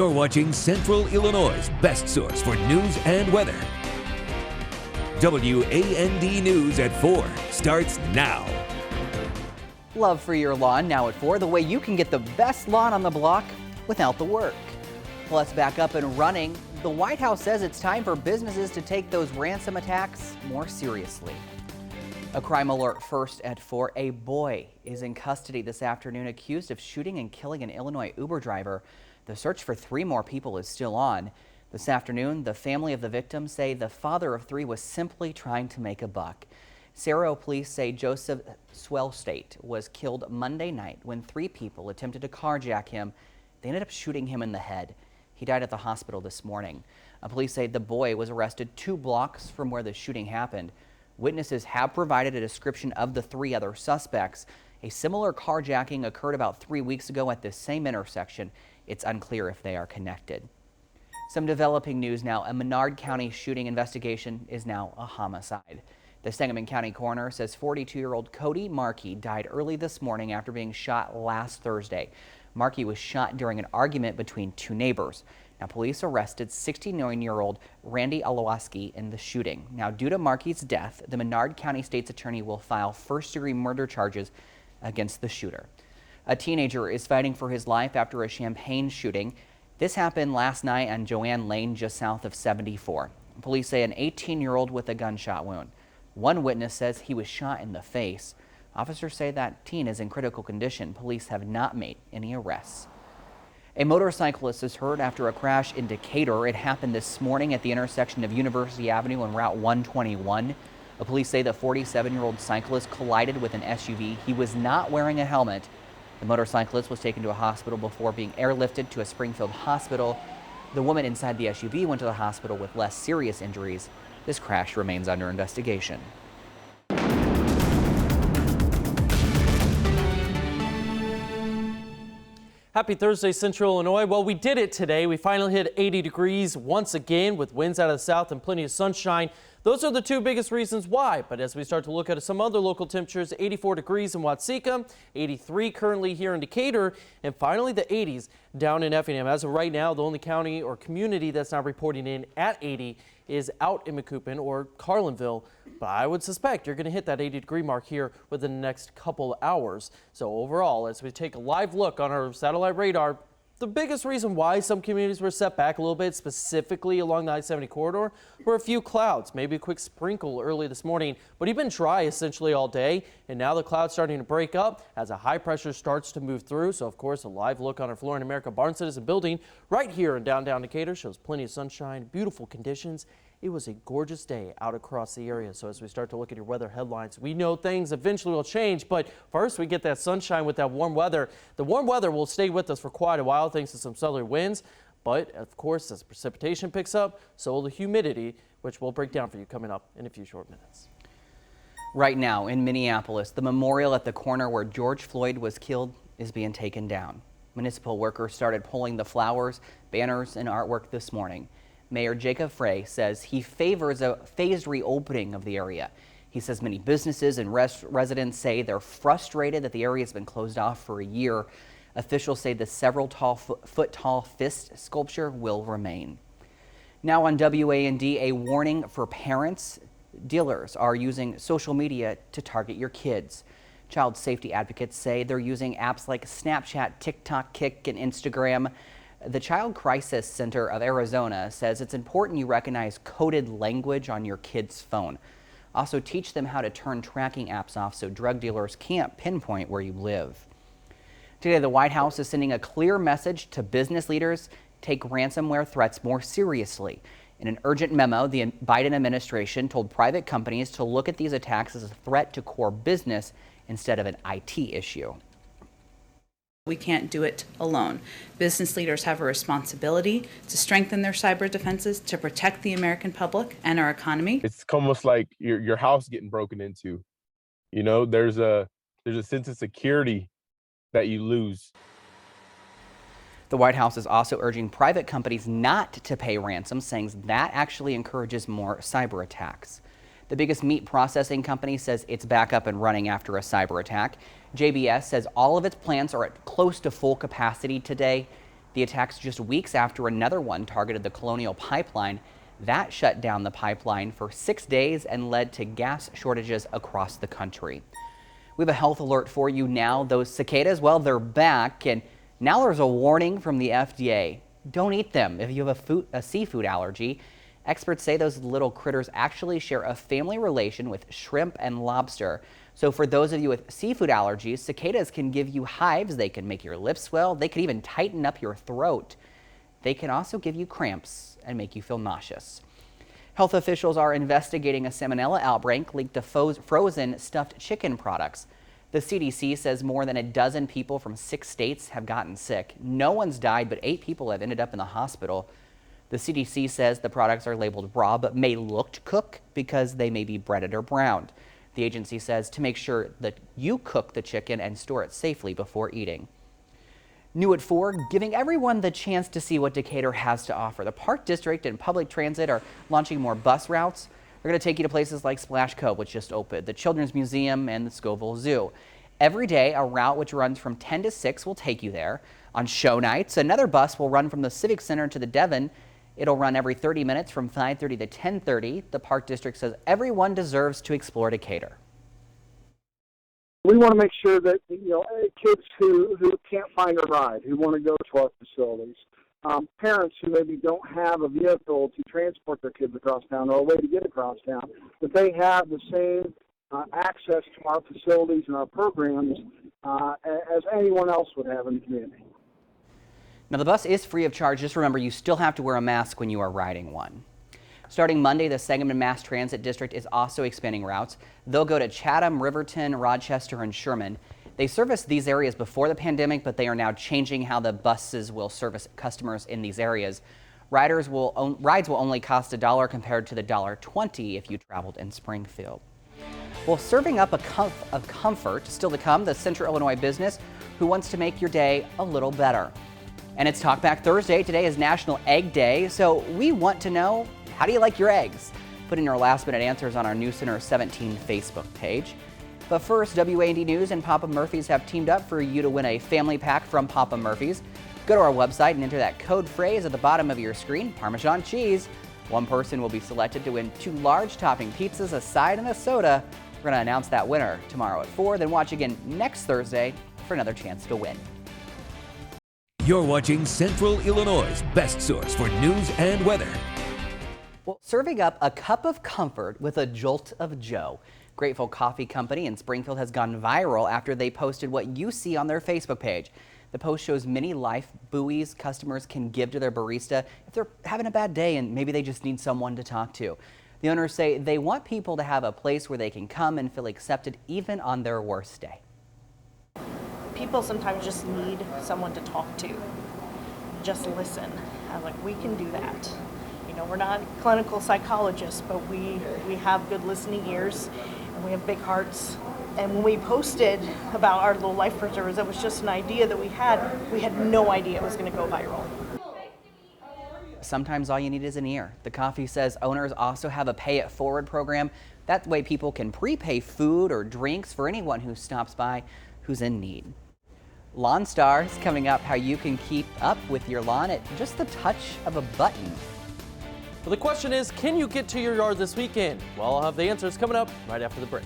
You're watching Central Illinois' best source for news and weather. WAND News at 4 starts now. Love for your lawn now at 4, the way you can get the best lawn on the block without the work. Plus, back up and running, the White House says it's time for businesses to take those ransom attacks more seriously. A crime alert first at 4. A boy is in custody this afternoon accused of shooting and killing an Illinois Uber driver. The search for 3 more people is still on. This afternoon, the family of the victim say the father of 3 was simply trying to make a buck. Cerro police say Joseph Swellstate was killed Monday night when 3 people attempted to carjack him. They ended up shooting him in the head. He died at the hospital this morning. Police say the boy was arrested 2 blocks from where the shooting happened. Witnesses have provided a description of the 3 other suspects. A similar carjacking occurred about 3 weeks ago at this same intersection. It's unclear if they are connected. Some developing news now. A Menard County shooting investigation is now a homicide. The Sangamon County coroner says 42-year-old Cody Markey died early this morning after being shot last Thursday. Markey was shot during an argument between 2 neighbors. Now, police arrested 69-year-old Randy Alawaski in the shooting. Now, due to Markey's death, the Menard County State's Attorney will file first-degree murder charges against the shooter. A teenager is fighting for his life after a Champaign shooting. This happened last night on Joanne Lane, just south of 74. Police say an 18-year-old with a gunshot wound. One witness says he was shot in the face. Officers say that teen is in critical condition. Police have not made any arrests. A motorcyclist is hurt after a crash in Decatur. It happened this morning at the intersection of University Avenue and Route 121. Police say the 47-year-old cyclist collided with an SUV. He was not wearing a helmet. The motorcyclist was taken to a hospital before being airlifted to a Springfield hospital. The woman inside the SUV went to the hospital with less serious injuries. This crash remains under investigation. Happy Thursday, Central Illinois. Well, we did it today. We finally hit 80 degrees once again with winds out of the south and plenty of sunshine. Those are the 2 biggest reasons why. But as we start to look at some other local temperatures, 84 degrees in Watseka, 83 currently here in Decatur, and finally the 80s down in Effingham. As of right now, the only county or community that's not reporting in at 80 is out in Macoupin or Carlinville. But I would suspect you're going to hit that 80-degree mark here within the next couple hours. So overall, as we take a live look on our satellite radar, the biggest reason why some communities were set back a little bit, specifically along the I-70 corridor, were a few clouds, maybe a quick sprinkle early this morning, but it's been dry essentially all day, and now the clouds starting to break up as a high pressure starts to move through. So of course, a live look on our Flooring America Barn Citizen building right here in downtown Decatur shows plenty of sunshine, beautiful conditions. It was a gorgeous day out across the area. So as we start to look at your weather headlines, we know things eventually will change, but first we get that sunshine with that warm weather. The warm weather will stay with us for quite a while thanks to some southerly winds, but of course as precipitation picks up, so will the humidity, which we'll break down for you coming up in a few short minutes. Right now in Minneapolis, the memorial at the corner where George Floyd was killed is being taken down. Municipal workers started pulling the flowers, banners, and artwork this morning. Mayor Jacob Frey says he favors a phased reopening of the area. He says many businesses and residents say they're frustrated that the area has been closed off for a year. Officials say the several foot tall fist sculpture will remain. Now on WAND, a warning for parents. Dealers are using social media to target your kids. Child safety advocates say they're using apps like Snapchat, TikTok, Kik, and Instagram. The Child Crisis Center of Arizona says it's important you recognize coded language on your kid's phone. Also teach them how to turn tracking apps off so drug dealers can't pinpoint where you live. Today, the White House is sending a clear message to business leaders: take ransomware threats more seriously. In an urgent memo, the Biden administration told private companies to look at these attacks as a threat to core business instead of an IT issue. We can't do it alone. Business leaders have a responsibility to strengthen their cyber defenses to protect the American public and our economy. It's almost like your house getting broken into. You know, there's a sense of security that you lose. The White House is also urging private companies not to pay ransom, saying that actually encourages more cyber attacks. The biggest meat processing company says it's back up and running after a cyber attack. JBS says all of its plants are at close to full capacity today. The attacks just weeks after another one targeted the Colonial Pipeline. That shut down the pipeline for 6 days and led to gas shortages across the country. We have a health alert for you now. Those cicadas, well, they're back, and now there's a warning from the FDA. Don't eat them if you have a seafood allergy. Experts say those little critters actually share a family relation with shrimp and lobster. So for those of you with seafood allergies, cicadas can give you hives. They can make your lips swell. They can even tighten up your throat. They can also give you cramps and make you feel nauseous. Health officials are investigating a Salmonella outbreak linked to frozen stuffed chicken products. The CDC says more than a dozen people from 6 states have gotten sick. No one's died, but 8 people have ended up in the hospital. The CDC says the products are labeled raw but may look to cook because they may be breaded or browned. The agency says to make sure that you cook the chicken and store it safely before eating. New at 4, giving everyone the chance to see what Decatur has to offer. The Park District and Public Transit are launching more bus routes. They're going to take you to places like Splash Cove, which just opened, the Children's Museum, and the Scoville Zoo. Every day, a route which runs from 10 to 6 will take you there. On show nights, another bus will run from the Civic Center to the Devon. It'll run every 30 minutes from 5:30 to 10:30. The Park District says everyone deserves to explore Decatur. We want to make sure that, kids who can't find a ride, who want to go to our facilities, parents who maybe don't have a vehicle to transport their kids across town or a way to get across town, that they have the same access to our facilities and our programs as anyone else would have in the community. Now, the bus is free of charge. Just remember, you still have to wear a mask when you are riding one. Starting Monday, the Sangamon Mass Transit District is also expanding routes. They'll go to Chatham, Riverton, Rochester, and Sherman. They serviced these areas before the pandemic, but they are now changing how the buses will service customers in these areas. Rides will only cost $1 compared to the $1.20 if you traveled in Springfield. Well, serving up a cup of comfort, still to come, the Central Illinois business who wants to make your day a little better. And it's Talkback Thursday. Today is National Egg Day, so we want to know, how do you like your eggs? Put in your last-minute answers on our News Center 17 Facebook page. But first, WAND News and Papa Murphy's have teamed up for you to win a family pack from Papa Murphy's. Go to our website and enter that code phrase at the bottom of your screen, Parmesan cheese. One person will be selected to win 2 large topping pizzas, a side, and a soda. We're going to announce that winner tomorrow at 4, then watch again next Thursday for another chance to win. You're watching Central Illinois' best source for news and weather. Well, serving up a cup of comfort with a jolt of Joe. Grateful Coffee Company in Springfield has gone viral after they posted what you see on their Facebook page. The post shows many life buoys customers can give to their barista if they're having a bad day and maybe they just need someone to talk to. The owners say they want people to have a place where they can come and feel accepted even on their worst day. People sometimes just need someone to talk to. Just listen. We can do that. We're not clinical psychologists, but we have good listening ears and we have big hearts. And when we posted about our little life preservers, it was just an idea that we had no idea it was going to go viral. Sometimes all you need is an ear. The coffee says owners also have a pay it forward program. That way people can prepay food or drinks for anyone who stops by who's in need. Lawn Stars coming up, how you can keep up with your lawn at just the touch of a button. Well, the question is, can you get to your yard this weekend? Well, I'll have the answers coming up right after the break.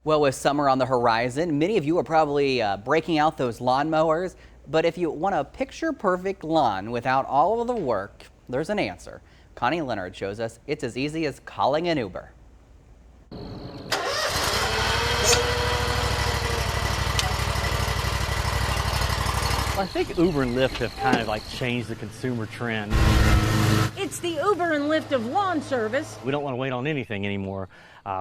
Well, with summer on the horizon, many of you are probably breaking out those lawnmowers. But if you want a picture-perfect lawn without all of the work, there's an answer. Connie Leonard shows us it's as easy as calling an Uber. I think Uber and Lyft have kind of changed the consumer trend. It's the Uber and Lyft of lawn service. We don't want to wait on anything anymore.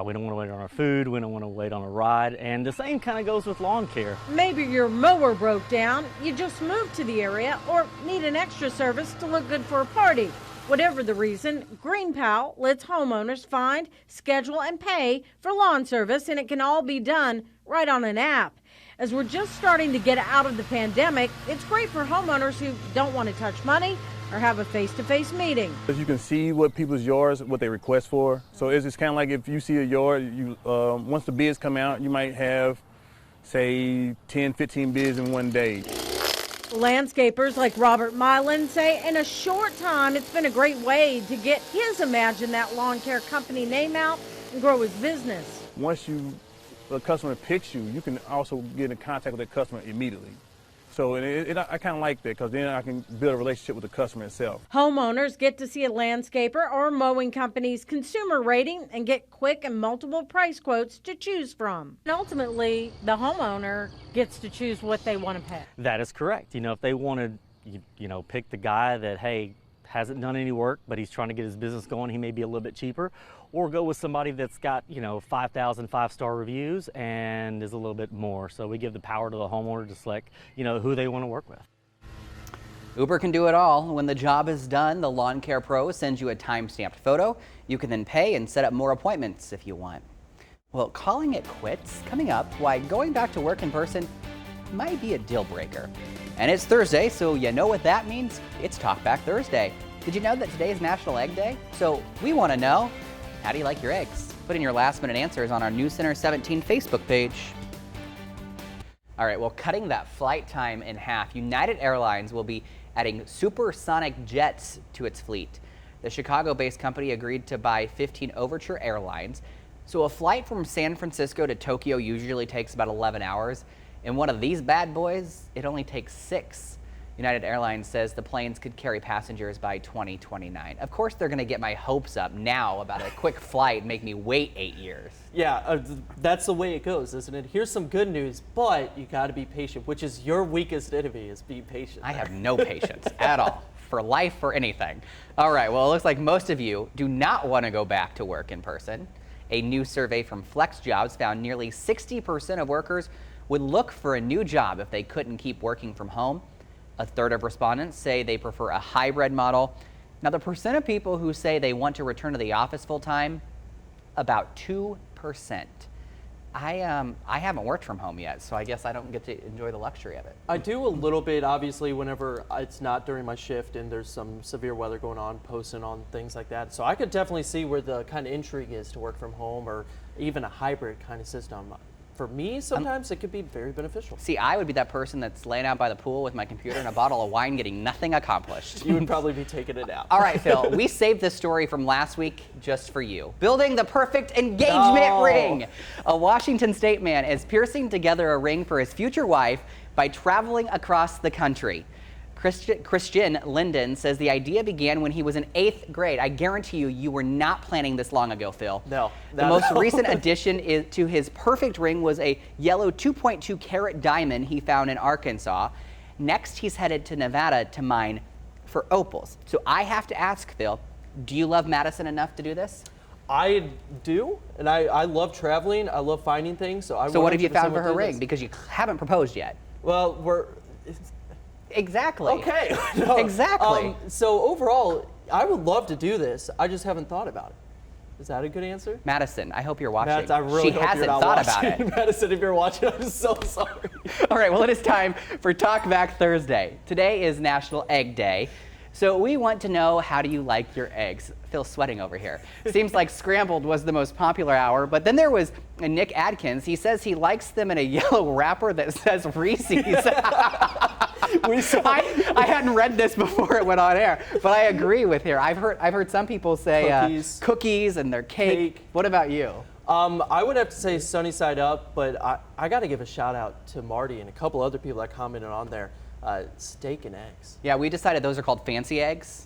We don't want to wait on our food. We don't want to wait on a ride. And the same kind of goes with lawn care. Maybe your mower broke down, you just moved to the area, or need an extra service to look good for a party. Whatever the reason, GreenPal lets homeowners find, schedule, and pay for lawn service, and it can all be done right on an app. As we're just starting to get out of the pandemic, it's great for homeowners who don't want to touch money or have a face-to-face meeting. You can see what people's yards, what they request for. So it's just kind of like if you see a yard, once the bids come out, you might have, say, 10, 15 bids in one day. Landscapers like Robert Mylan say in a short time it's been a great way to get his Imagine That Lawn Care company name out and grow his business. Once a customer picks you, you can also get in contact with that customer immediately. So I kind of like that because then I can build a relationship with the customer itself. Homeowners get to see a landscaper or mowing company's consumer rating and get quick and multiple price quotes to choose from. And ultimately, the homeowner gets to choose what they want to pay. That is correct. You know, if they want to, pick the guy that, hey, hasn't done any work, but he's trying to get his business going, he may be a little bit cheaper, or go with somebody that's got, 5,000 five-star reviews and is a little bit more. So we give the power to the homeowner to select, who they want to work with. Uber can do it all. When the job is done, the Lawn Care Pro sends you a time-stamped photo. You can then pay and set up more appointments if you want. Well, calling it quits, coming up, why going back to work in person might be a deal breaker. And it's Thursday, so you know what that means? It's Talk Back Thursday. Did you know that today is National Egg Day? So we want to know, how do you like your eggs? Put in your last-minute answers on our News Center 17 Facebook page. All right, well, cutting that flight time in half, United Airlines will be adding supersonic jets to its fleet. The Chicago-based company agreed to buy 15 Overture airlines. So a flight from San Francisco to Tokyo usually takes about 11 hours. In one of these bad boys, it only takes 6. United Airlines says the planes could carry passengers by 2029. Of course, they're going to get my hopes up now about a quick flight and make me wait 8 years. Yeah, that's the way it goes, isn't it? Here's some good news, but you got to be patient, which is your weakest enemy, is be patient. I have no patience at all for life or anything. All right, well, it looks like most of you do not want to go back to work in person. A new survey from Flex Jobs found nearly 60% of workers would look for a new job if they couldn't keep working from home. A third of respondents say they prefer a hybrid model. Now, the percent of people who say they want to return to the office full time, about 2%. I haven't worked from home yet, so I guess I don't get to enjoy the luxury of it. I do a little bit, obviously, whenever it's not during my shift and there's some severe weather going on, posting on things like that. So I could definitely see where the kind of intrigue is to work from home or even a hybrid kind of system. For me, sometimes it could be very beneficial. See, I would be that person that's laying out by the pool with my computer and a bottle of wine getting nothing accomplished. You would probably be taking it out. All right, Phil, we saved this story from last week just for you. Building the perfect engagement ring. A Washington State man is piercing together a ring for his future wife by traveling across the country. Christian Linden says the idea began when he was in 8th grade. I guarantee you were not planning this long ago, Phil. No. The most recent addition to his perfect ring was a yellow 2.2 carat diamond he found in Arkansas. Next, he's headed to Nevada to mine for opals. So I have to ask, Phil, do you love Madison enough to do this? I do, and I love traveling. I love finding things. So what have you found for her ring? Because you haven't proposed yet. Well, Exactly. Okay. No. Exactly. So overall, I would love to do this. I just haven't thought about it. Is that a good answer? Madison, I hope you're watching. Matt, I really she hope hasn't you're not thought watching. about it. Madison, if you're watching, I'm so sorry. All right, well, it is time for Talk Back Thursday. Today is National Egg Day. So we want to know, how do you like your eggs? Phil's sweating over here. Seems like scrambled was the most popular hour, but then there was Nick Adkins. He says he likes them in a yellow wrapper that says Reese's. I hadn't read this before it went on air, but I agree with her. I've heard some people say cookies and their cake. What about you? I would have to say sunny side up, but I got to give a shout out to Marty and a couple other people that commented on there. Steak and eggs. Yeah, we decided those are called fancy eggs.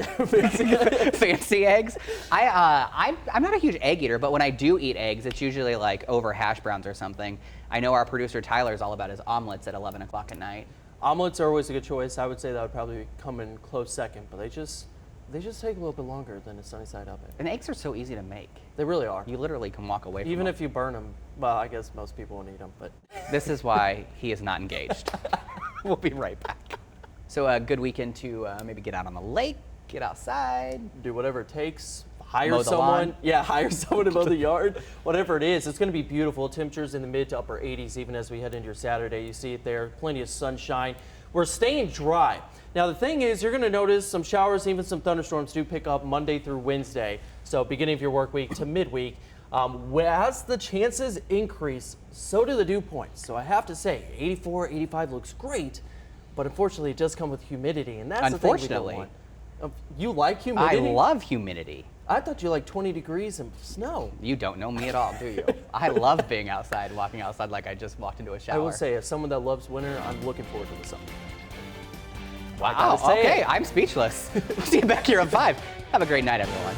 Fancy eggs. I'm not a huge egg eater, but when I do eat eggs, it's usually like over hash browns or something. I know our producer Tyler's all about his omelets at 11 o'clock at night. Omelets are always a good choice. I would say that would probably come in close second, but they just take a little bit longer than a sunny side up egg. And eggs are so easy to make. They really are. You literally can walk away from them. Even if you burn them. Well, I guess most people won't eat them, but. This is why he is not engaged. We'll be right back. So a good weekend to maybe get out on the lake, get outside. Do whatever it takes. Hire mow the someone. lawn. Yeah, hire someone to mow the yard. Whatever it is, it's going to be beautiful. Temperatures in the mid to upper 80s even as we head into your Saturday. You see it there. Plenty of sunshine. We're staying dry. Now the thing is, you're going to notice some showers, even some thunderstorms do pick up Monday through Wednesday. So beginning of your work week to midweek. As the chances increase, so do the dew points. So I have to say, 84, 85 looks great. but unfortunately it does come with humidity, and that's the thing we don't want. You like I humidity? love humidity. I thought you liked 20 degrees and snow. You don't know me at all, do you? I love being outside, walking outside like I just walked into a shower. I will say, as someone that loves winter, I'm looking forward to the summer. Wow, okay, I'm speechless. See you back here at 5. Have a great night, everyone.